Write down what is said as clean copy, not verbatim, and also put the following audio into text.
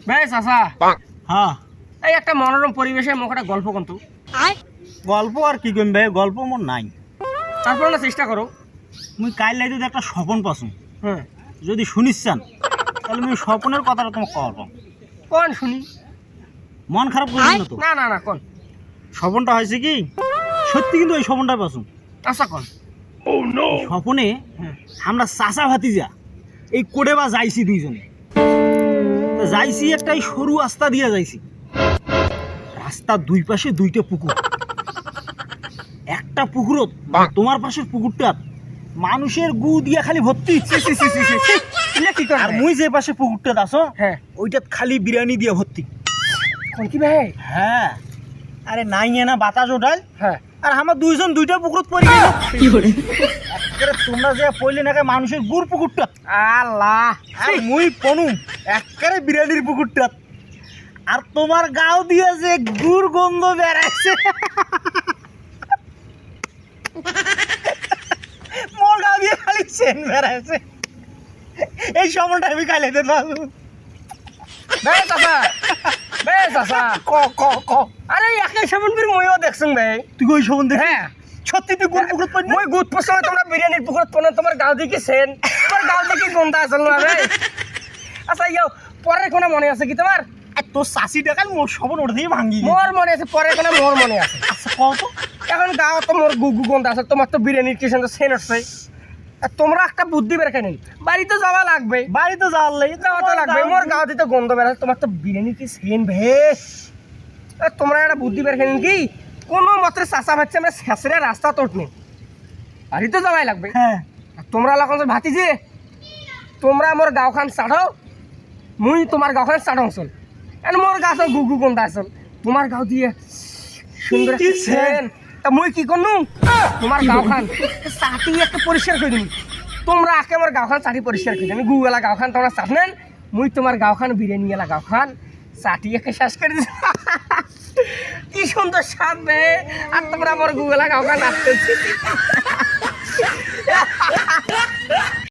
বেশ আসা হ্যাঁ এই একটা মনোরম পরিবেশে মোক একটা গল্প কন্তু গল্প আর কি কইম ভাই, গল্প মোর নাই। তারপরে না চেষ্টা করো। মুই কাইল যদি একটা স্বপন পাসুম, হ্যাঁ যদি শুনিস চান তাহলে মুই স্বপনের কথাটা তোমাকে কব। কোন শুনি। মন খারাপ করিস না তো। না না না কোন স্বপনটা হয়েছে কি, সত্যি কিন্তু এই স্বপনটা পাসুম। আচ্ছা কোন। স্বপনে আমরা চাচা ভাতিজা এই কোডে বা যাইছি দুইজনে। তো যাইছি একটা এই সরু রাস্তা দিয়ে যাইছি। রাস্তার দুই পাশে দুইটা পুকুর। একটা পুকুরত তোমার পাশের পুকুরটা মানুষের গু দিয়া খালি ভর্তি। কি করে আর মুই যে পাশে পুকুরটা আছো হ্যাঁ ওইটা খালি বিরিয়ানি দিয়া ভর্তি। কোন কি ভাই। হ্যাঁ আরে নাই না বাতাস ওঠাল। হ্যাঁ আর আমার দুইজন দুইটা পুকুরত পড়ে গেল। তোমরা যে পড়লে নাকি মানুষের গুড় পুকুরটা, আল্লাহ আর মুই পনু একেবারে বিরিয়ানির পুকুরটা। আর তোমার গাও দিয়ে যে গুড় গন্ধ বেড়াইছে, মোর গাও দিয়ে খালি চেন বেড়াইছে। এই সময়টা আমি খাইলে পাবো। বেশ আসা বেশ আসা ক ক ক আরে একে সেমন করে মইও দেখছুন ভাই। তুই ওই সময় দেখ। হ্যাঁ সত্যি তুই গুড় পুকুরত পড়লি? মই গুড পছন্দ তোমরা বিরিয়ানির পুকুরত পনে তোমার গাঁও দিকে সেন তোমার গাঁও দিকে গন্ধা আসল না ভাই। আচ্ছা ইয়ো পরের কোনো মনে আছে কি তোমার? আর তোর শাশি টাকার মোর সবন ওর দিয়ে ভাঙ্গি। মোর মনে আছে পরের কোনো মোর মনে আছে। আচ্ছা কত? এখন গাঁও তো মোর গুগু গন্ধা আছে, তোমার তো বিরিয়ানির কিষেন তো সেন আসছে। আর তোমরা একটা বুদ্ধি বের কেন, বাড়িতে যাওয়া লাগবে। বাড়িতে যাওয়ার লাগে যাওয়া তো লাগবে, মোর গাঁও দিতে গন্ধ বের তোমার তো বিরিয়ানি কি সেন ভেস। তোমরা একটা বুদ্ধি বের কেন কি কোনো মতে চাষা ভাচ্ছে আমরা শেষরে রাস্তা তোট নেই, বাড়িতে যাওয়াই লাগবে। হ্যাঁ তোমরা লাখন ভাতি যে তোমরা মোর গাঁওখান চাড়াও, মুই তোমার গাঁওখান চাড়াও চল। মোর গাছ গুগু গন্ধা আসল, তোমার গাঁও দিয়ে সুন্দর একটা সেন। তা মুই কি করনু তোমার গাঁওখান চাটি একটা পরিষ্কার করে দিন। তোমরা আগে আমার গাঁওখান চাটি পরিষ্কার করে দিন। গুগলা গাঁওখান তোমরা চাপ নেন, মুই তোমার গাঁওখান বিরিয়ানি এলা গাঁওখান চাটি একে শেষ করে দিন। কি সুন্দর স্বাদ বে। আর তোমরা আমার গুগলা গাঁওখান আসতেছি।